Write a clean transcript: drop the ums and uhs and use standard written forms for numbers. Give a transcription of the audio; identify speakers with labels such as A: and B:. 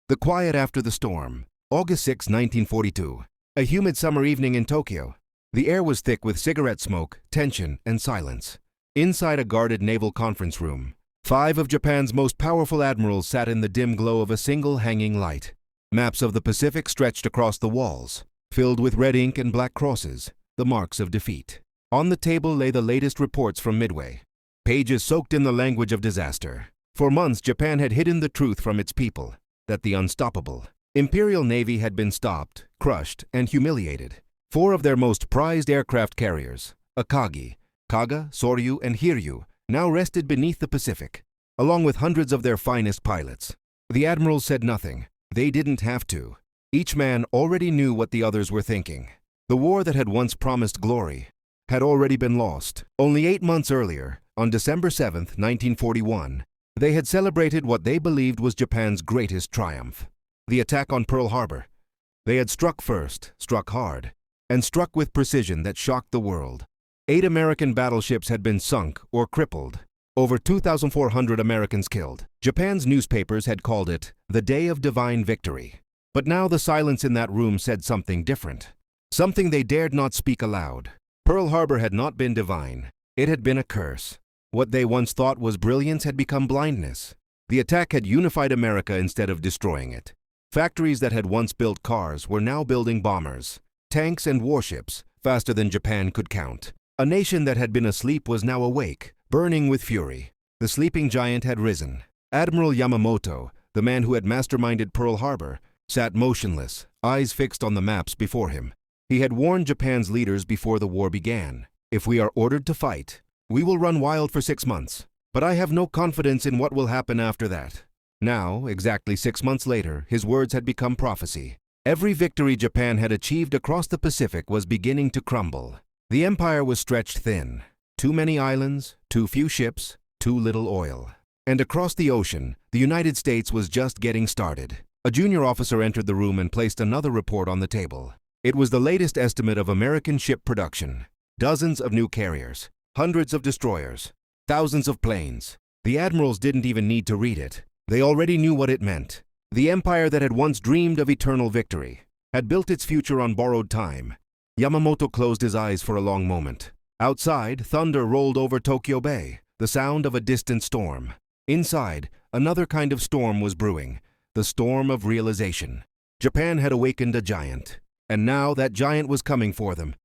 A: The quiet after the storm. August 6, 1942. A humid summer evening in Tokyo. The air was thick with cigarette smoke, tension, and silence. Inside a guarded naval conference room, 5 of Japan's most powerful admirals sat in the dim glow of a single hanging light. Maps of the Pacific stretched across the walls, filled with red ink and black crosses, the marks of defeat. On the table lay the latest reports from Midway, pages soaked in the language of disaster. For months, Japan had hidden the truth from its people, that the unstoppable Imperial Navy had been stopped, crushed, and humiliated. 4 of their most prized aircraft carriers, Akagi, Kaga, Soryu, and Hiryu, now rested beneath the Pacific, along with hundreds of their finest pilots. The admirals said nothing. They didn't have to. Each man already knew what the others were thinking. The war that had once promised glory had already been lost. Only 8 months earlier, on December 7, 1941, they had celebrated what they believed was Japan's greatest triumph. The attack on Pearl Harbor. They had struck first, struck hard, and struck with precision that shocked the world. 8 American battleships had been sunk or crippled. Over 2,400 Americans killed. Japan's newspapers had called it the Day of Divine Victory. But now the silence in that room said something different. Something they dared not speak aloud. Pearl Harbor had not been divine. It had been a curse. What they once thought was brilliance had become blindness. The attack had unified America instead of destroying it. Factories that had once built cars were now building bombers, tanks, and warships faster than Japan could count. A nation that had been asleep was now awake, burning with fury. The sleeping giant had risen. Admiral Yamamoto, the man who had masterminded Pearl Harbor, sat motionless, eyes fixed on the maps before him. He had warned Japan's leaders before the war began. If we are ordered to fight, we will run wild for 6 months. But I have no confidence in what will happen after that. Now, exactly 6 months later, his words had become prophecy. Every victory Japan had achieved across the Pacific was beginning to crumble. The empire was stretched thin. Too many islands, too few ships, too little oil. And across the ocean, the United States was just getting started. A junior officer entered the room and placed another report on the table. It was the latest estimate of American ship production. Dozens of new carriers, hundreds of destroyers, thousands of planes. The admirals didn't even need to read it. They already knew what it meant. The empire that had once dreamed of eternal victory had built its future on borrowed time. Yamamoto closed his eyes for a long moment. Outside, thunder rolled over Tokyo Bay, the sound of a distant storm. Inside, another kind of storm was brewing, the storm of realization. Japan had awakened a giant, and now that giant was coming for them,